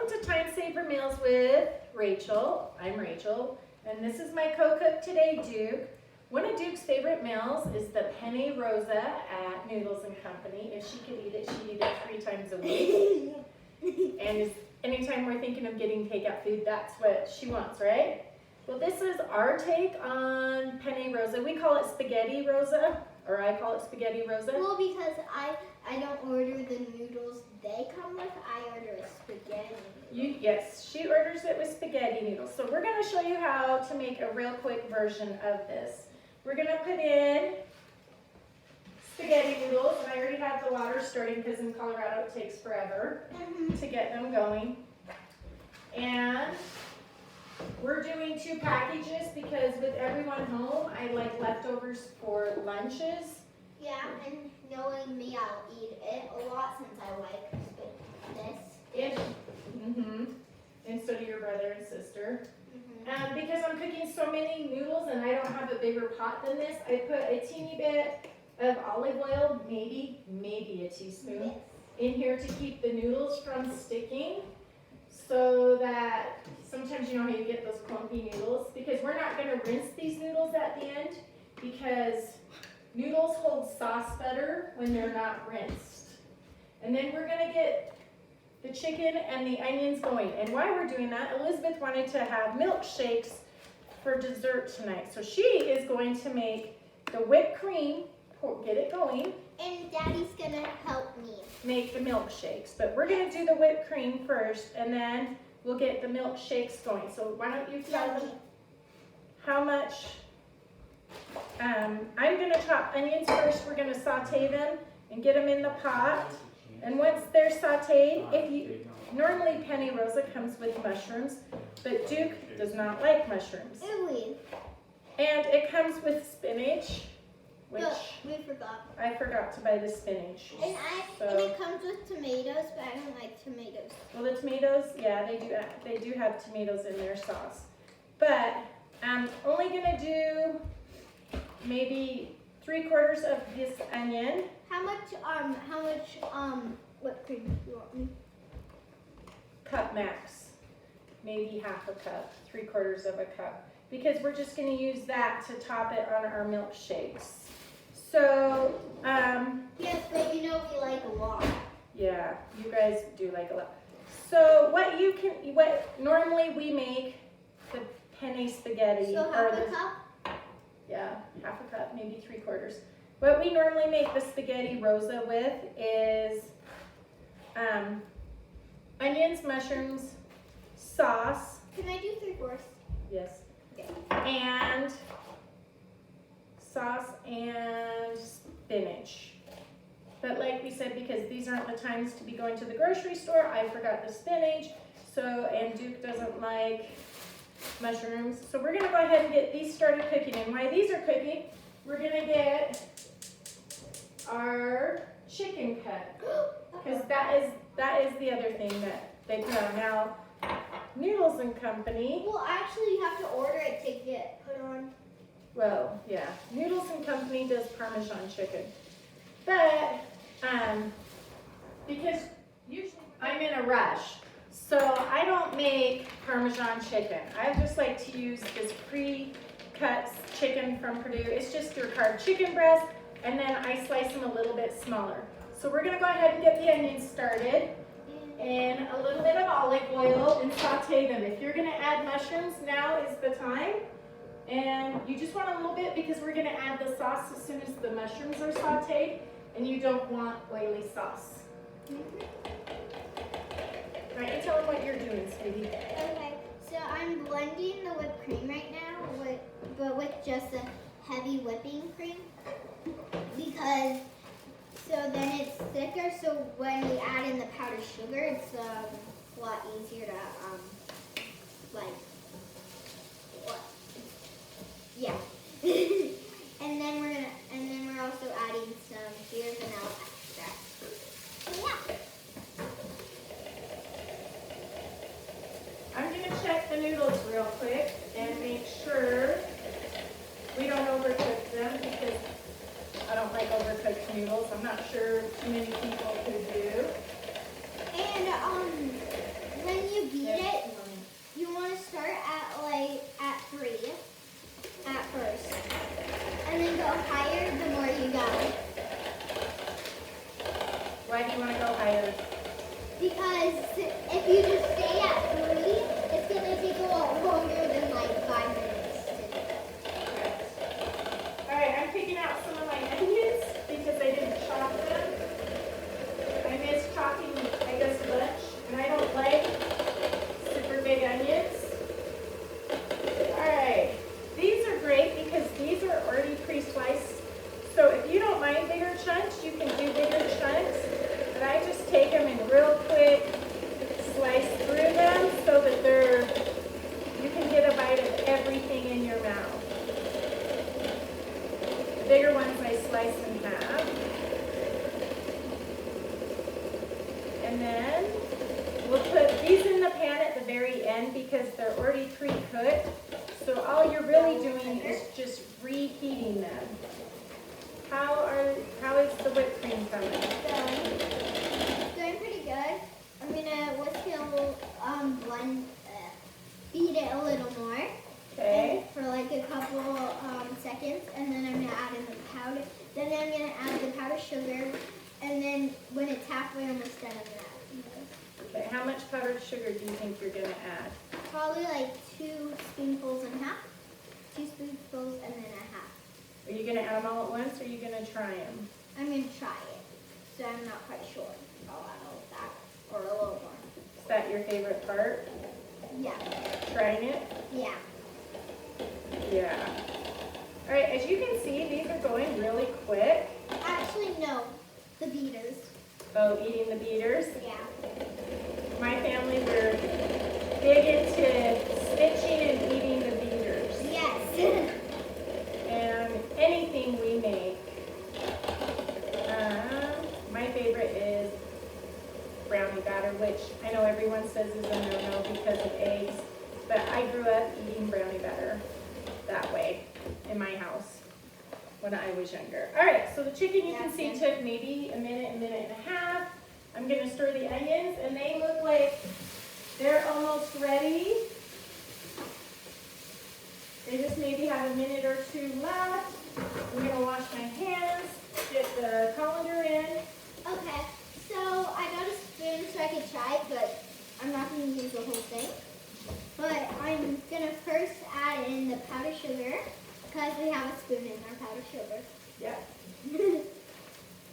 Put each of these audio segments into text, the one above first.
Welcome to Time Saver Meals with Rachel. I'm Rachel, and this is my co-cook today, Duke. One of Duke's favorite meals is the Penne Rosa at Noodles Company. If she could eat it, she'd eat it 3 times a week. And anytime we're thinking of getting takeout food, that's what she wants, right? Well, this is our take on Penne Rosa. We call it Spaghetti Rosa, or I call it Spaghetti Rosa. Well, because I don't order the noodles they come with, I order a spaghetti noodle. Yes, she orders it with spaghetti noodles. So we're going to show you how to make a real quick version of this. We're going to put in spaghetti noodles, and I already have the water starting because in Colorado it takes forever to get them going. And we're doing 2 packages because with everyone home, I like leftovers for lunches. Yeah, and knowing me, I'll eat it a lot since I like this. And so do your brother and sister. Because I'm cooking so many noodles and I don't have a bigger pot than this, I put a teeny bit of olive oil, maybe a teaspoon, in here to keep the noodles from sticking. So that sometimes you know how you get those clumpy noodles, because we're not going to rinse these noodles at the end because noodles hold sauce better when they're not rinsed. And then we're going to get the chicken and the onions going. And while we're doing that, Elizabeth wanted to have milkshakes for dessert tonight. So she is going to make the whipped cream, get it going. And Daddy's gonna help me Make the milkshakes. But we're gonna do the whipped cream first, and then we'll get the milkshakes going. So why don't you tell them how much? I'm gonna chop onions first. We're gonna saute them and get them in the pot. And once they're sauteed, normally Penne Rosa comes with mushrooms, but Duke does not like mushrooms. Ooh. And it comes with spinach, which we forgot. I forgot to buy the spinach. And it comes with tomatoes, but I don't like tomatoes. Well, the tomatoes, yeah, they do have tomatoes in their sauce. But I'm only gonna do maybe 3/4 of this onion. How much whipped cream do you want me? Cup max, maybe half a cup, 3/4 of a cup, because we're just gonna use that to top it on our milkshakes. So, yes, but you know we like a lot. yeah, you guys do like a lot. So what normally we make the penne spaghetti. So half a cup? Yeah, half a cup, maybe 3/4. What we normally make the spaghetti rosa with is onions, mushrooms, sauce. Can I do 3/4? Yes. Okay. And sauce and spinach. But like we said, because these aren't the times to be going to the grocery store, I forgot the spinach. And Duke doesn't like mushrooms. So we're gonna go ahead and get these started cooking. And while these are cooking, we're gonna get our chicken cut. Because that is the other thing that they put on. Now, Noodles Company. Well, actually, you have to order it to get put on. Well, yeah, Noodles Company does Parmesan chicken. But, because usually I'm in a rush, so I don't make Parmesan chicken. I just like to use this pre-cut chicken from Purdue. It's just your carved chicken breast, and then I slice them a little bit smaller. So we're gonna go ahead and get the onions started in a little bit of olive oil and saute them. If you're gonna add mushrooms, now is the time. And you just want a little bit because we're gonna add the sauce as soon as the mushrooms are sauteed, and you don't want oily sauce. All right, you tell them what you're doing, sweetie. Okay, so I'm blending the whipped cream right now, but with just a heavy whipping cream, because so then it's thicker. So when we add in the powdered sugar, it's a lot easier to yeah. and then we're also adding some clear vanilla extract. So yeah. I'm gonna check the noodles real quick and make sure we don't overcook them, because I don't like overcooked noodles. I'm not sure too many people could do. And when you Because if you just stay at 3, it's gonna take a lot longer than like 5 minutes to do. Alright, I'm picking out some of my onions because I didn't chop them. I miss chopping, I guess, lunch, and I don't like super big onions. Alright, these are great because these are already pre-sliced. So if you don't mind bigger chunks, you can do bigger chunks. But I just take them and real quick slice through them so that you can get a bite of everything in your mouth. The bigger ones I slice in half. And then we'll put these in the pan at the very end because they're already pre-cooked. So all you're really doing is just reheating them. How is the whipped cream coming? Doing pretty good. I'm gonna beat it a little more. Okay. For like a couple seconds, and then I'm gonna add in the powder. Then I'm gonna add the powdered sugar, and then when it's halfway almost done, I'm gonna add this. Okay, how much powdered sugar do you think you're gonna add? Probably like 2 spoonfuls and a half. 2 spoonfuls and then a half. Are you gonna add them all at once, or are you gonna try them? I'm gonna try it. So I'm not quite sure. I'll add all of that or a little more. Is that your favorite part? Yeah. Trying it? Yeah. Yeah. All right, as you can see, these are going really quick. Actually, no. The beaters. Oh, eating the beaters. Yeah. My family, we're big into stitching and eating the beaters. Yes. And anything we make. My favorite is brownie batter, which I know everyone says is a no-no because of eggs, but I grew up eating brownie batter that way in my house when I was younger. All right, so the chicken you can see took maybe a minute and a half. I'm gonna stir the onions, and they look like they're almost ready. They just maybe have a minute or 2 left. I'm gonna wash my hands, get the colander in. Okay. So I got a spoon so I could try it, but I'm not going to use the whole thing. But I'm going to first add in the powdered sugar because we have a spoon in our powdered sugar. Yeah.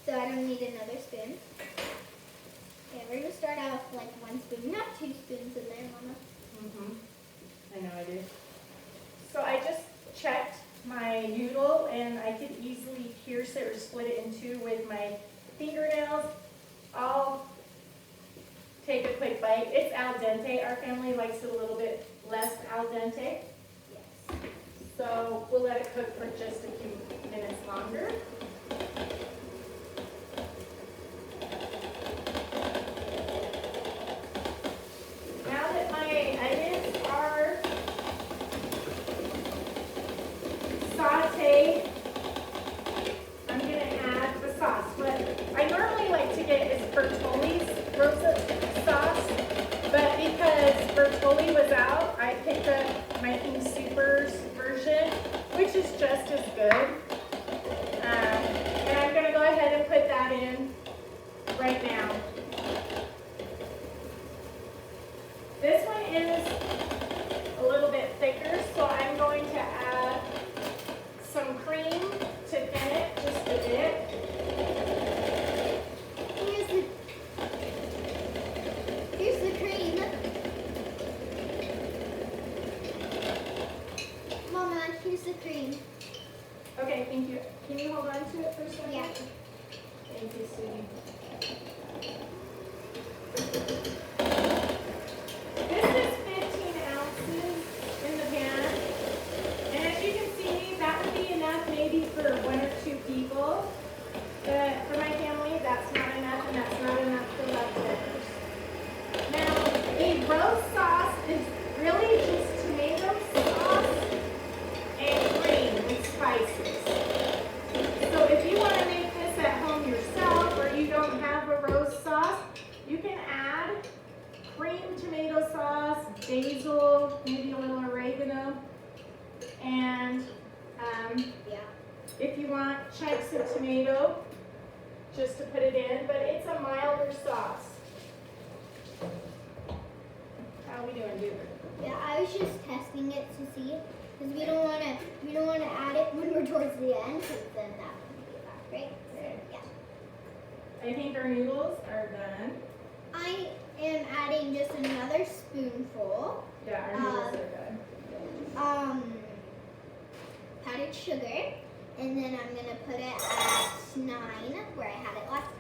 So I don't need another spoon. Okay, we're going to start out with like 1 spoon. You have 2 spoons in there, Mama. I know I do. So I just checked my noodle, and I could easily pierce it or split it in 2 with my fingernails. I'll take a quick bite. It's al dente. Our family likes it a little bit less al dente. Yes. So we'll let it cook for just a few minutes longer. Now that my onions are sauteed, I'm going to add the sauce. What I normally like to get is Bertolli's Rosa sauce, but because Bertolli was out, I picked up my King Soopers version, which is just as good. And I'm going to go ahead and put that in right now. This one is a little bit thicker, so I'm going to add some cream to thin it just a bit. Here's the cream. Mama, here's the cream. Okay, thank you. Can you hold on to it for a second? Yeah. Thank you, sweetie. This is 15 ounces in the pan. And as you can see, that would be enough maybe for 1 or 2 people. But for my family, that's not enough, and that's not enough for leftovers. Now, a roast sauce is really just tomato sauce and cream with spices. So if you want to make this at home yourself, or you don't have a roast sauce, you can add cream tomato sauce, basil, maybe a little oregano, and if you want chunks of tomato, just to put it in, but it's a milder sauce. do it. Yeah, I was just testing it to see, because we don't want to add it when we're towards the end, because then that wouldn't be allowed, right? Okay. Yeah. I think our noodles are done. I am adding just another spoonful. Yeah, our noodles are done. Powdered sugar, and then I'm gonna put it at 9, where I had it last time.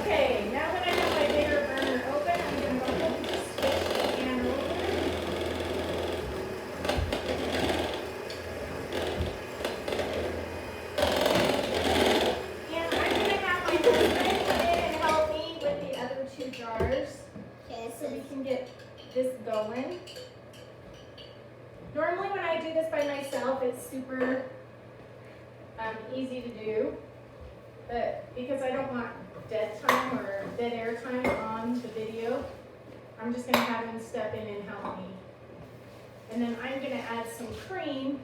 Okay, now that I have my bigger burner open, I'm going to go ahead and just switch the pan over. And I'm going to have my husband come in and help me with the other 2 jars Okay, so we can get this going. Normally when I do this by myself, it's super easy to do, but because I don't want dead time or dead air time on the video, I'm just gonna have him step in and help me. And then I'm gonna add some cream.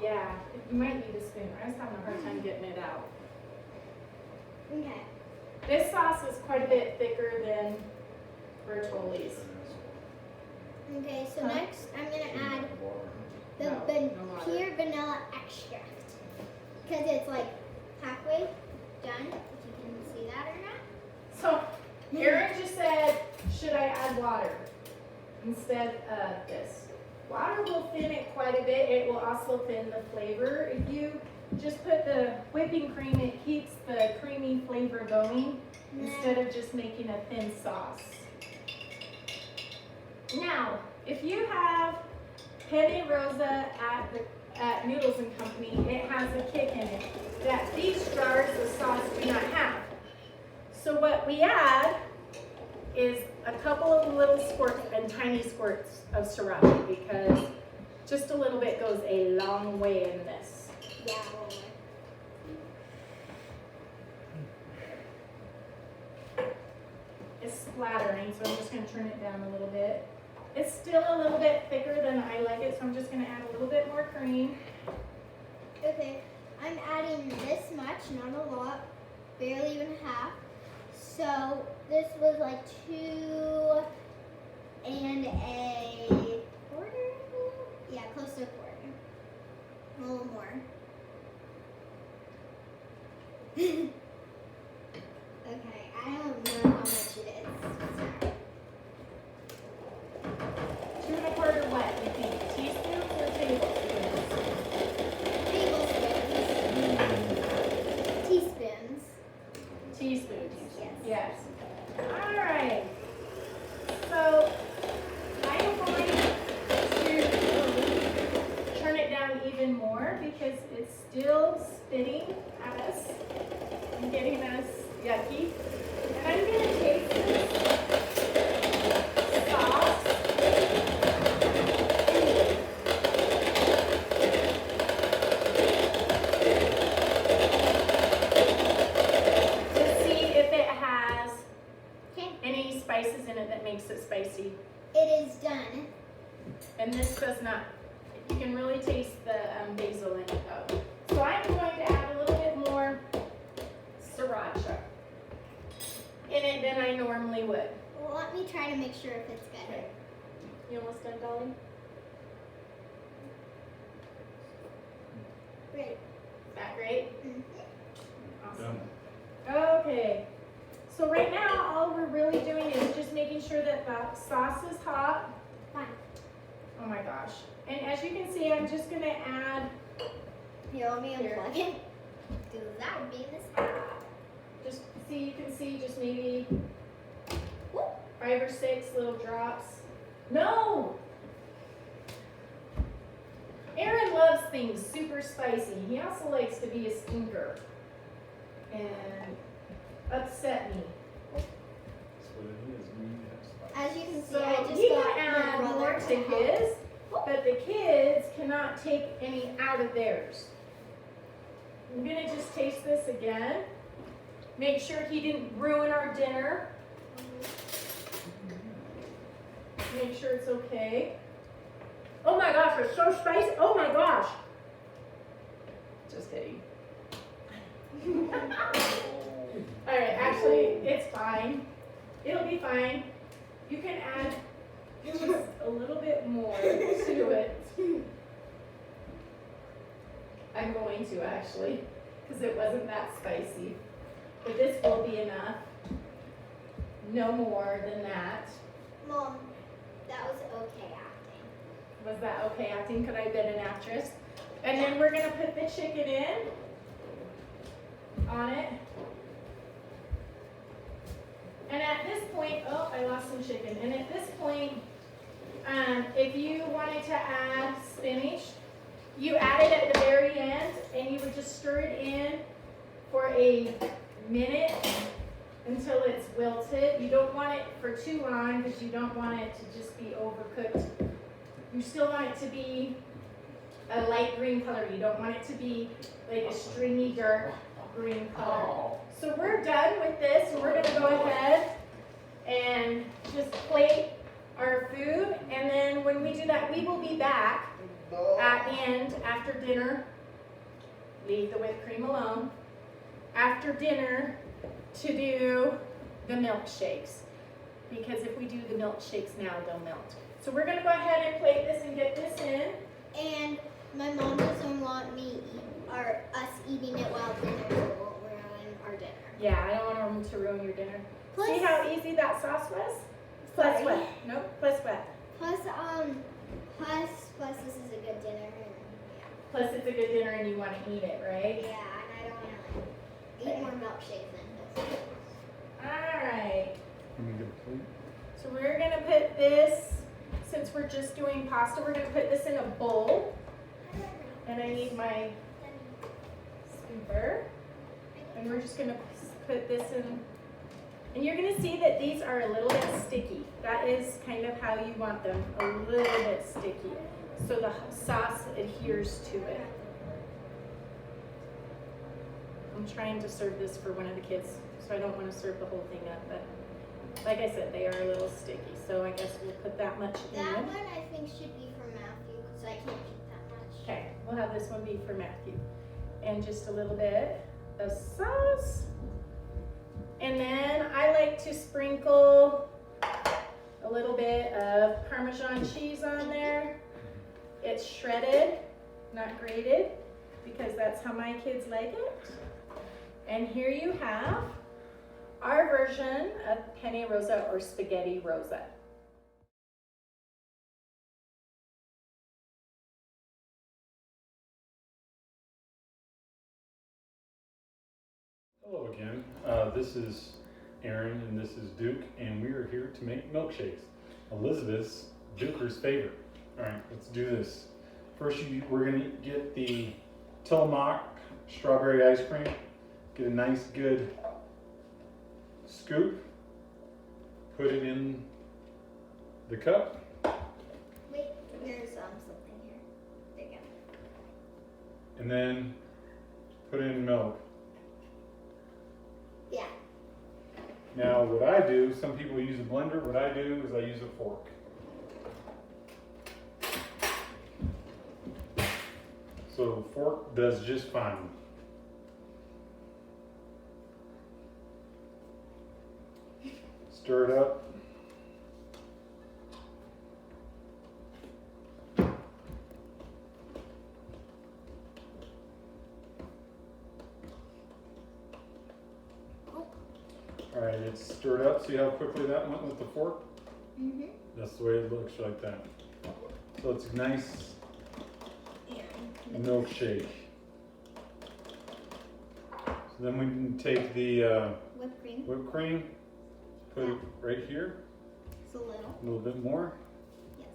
Yeah, you might need a spoon. I was having a hard time getting it out. Okay. This sauce is quite a bit thicker than Bertolli's. Okay, so Huh? next I'm gonna add the No, no water. pure vanilla extract, because it's like halfway done. If you can see that or not. So Erin just said, should I add water instead of this? Water will thin it quite a bit. It will also thin the flavor. If you just put the whipping cream, it keeps the creamy flavor going instead of just making a thin sauce. Now, if you have Penne Rosa at Noodles Company, it has a kick in it that these jars of sauce do not have. So what we add is a couple of little squirts and tiny squirts of sriracha, because just a little bit goes a long way in this. Yeah. It's splattering, so I'm just going to turn it down a little bit. It's still a little bit thicker than I like it, so I'm just going to add a little bit more cream. Okay, I'm adding this much, not a lot, barely even half. So this was like 2 and a quarter? Yeah, close to a quarter. A little more. Okay, I don't know how much it is. Sorry. 2 1/4 what, you think? Teaspoons or tablespoons? Tablespoons. Teaspoons. Teaspoons. Yes. Yes. All right. So I am going to turn it down even more because it's still spitting at us and getting us yucky. And I'm going to taste this sauce. To see if it has Okay, any spices in it that makes it spicy. it is done. And this does not. You can really taste the basil in it though. So I'm going to add a little bit more sriracha in it than I normally would. Well, let me try to make sure if it's good. Okay. You almost done, Dolly? Great. Is that great? Mhm. Awesome. Okay. So right now, all we're really doing is just making sure that the sauce is hot. Fine. Oh my gosh. And as you can see, I'm just gonna add, Here, let me Here. unplug it. Because that would be in this. just see, you can see just maybe Whoop. 5 or 6 little drops. No! Aaron loves things super spicy. He also likes to be a stinker and upset me. As you can see, So I just he got can my add brother more to to help. his, but the kids cannot take any out of theirs. I'm gonna just taste this again. Make sure he didn't ruin our dinner. Make sure it's okay. Oh my gosh, it's so spicy. Oh my gosh. Just kidding. Alright, actually, it's fine. It'll be fine. You can add just a little bit more to it. I'm going to actually, because it wasn't that spicy. But this will be enough. No more than that. Mom, that was okay acting. Was that okay acting? Could I have been an actress? And then we're gonna put the chicken in on it. And at this point, oh, I lost some chicken. And at this point, if you wanted to add spinach, you add it at the very end and you would just stir it in for a minute until it's wilted. You don't want it for too long because you don't want it to just be overcooked. You still want it to be a light green color. You don't want it to be like a stringy dark green color. So we're done with this. We're gonna go ahead and just plate our food. And then when we do that, we will be back at the end after dinner. Leave the whipped cream alone. After dinner to do the milkshakes. Because if we do the milkshakes now, they'll melt. So we're gonna go ahead and plate this and get this in. And my mom doesn't want us eating it while dinner will ruin our dinner. Yeah, I don't want them to ruin your dinner. Plus, see how easy that sauce was? Plus what? Nope, plus what? Plus this is a good dinner. And, Plus it's a good dinner and you want to eat it, right? yeah, and I don't want to eat more milkshakes than this. Alright. Can we get a plate? So we're going to put this, since we're just doing pasta, we're going to put this in a bowl. And I need my scooper. And we're just going to put this in. And you're going to see that these are a little bit sticky. That is kind of how you want them, a little bit sticky. So the sauce adheres to it. I'm trying to serve this for one of the kids, so I don't want to serve the whole thing up, but like I said, they are a little sticky, so I guess we'll put that much in. That one I think should be for Matthew, because I can't eat that much. Okay, we'll have this one be for Matthew. And just a little bit of sauce. And then I like to sprinkle a little bit of Parmesan cheese on there. It's shredded, not grated, because that's how my kids like it. And here you have our version of Penne Rosa or Spaghetti Rosa. Hello again. This is Aaron and this is Duke, and we are here to make milkshakes. Elizabeth's, Duker's favorite. All right, let's do this. First, we're gonna get the Tillamook strawberry ice cream. Get a nice, good scoop. Put it in the cup. Wait, there's something here. There you go. And then put in milk. Yeah. Now, what I do, some people use a blender. What I do is I use a fork. So the fork does just fine. Stir it up. All right, it's stirred up. See how quickly that went with the fork? Mm-hmm. That's the way it looks, like that. So it's a nice milkshake. So then we can take the Whipped cream. put it right here, It's a little. a little bit more, Yes.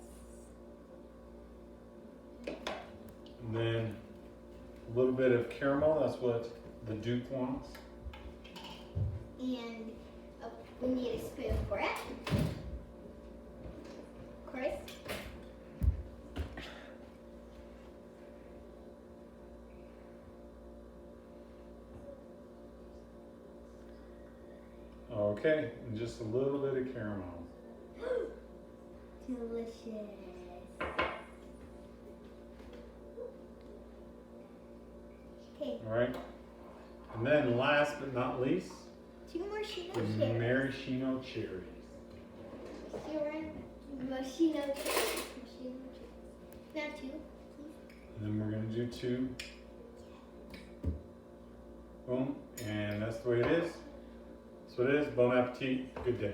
and then a little bit of caramel. That's what the Duke wants. And we need a spoon for it. Of course. Okay, and just a little bit of caramel. Delicious. Okay. All right, and And then last but not least, 2 more Shino the cherries. maraschino cherries. Maraschino cherries. Not 2. And then we're gonna do 2. Boom, and that's the way it is. That's what it is. Bon appetit. Good day.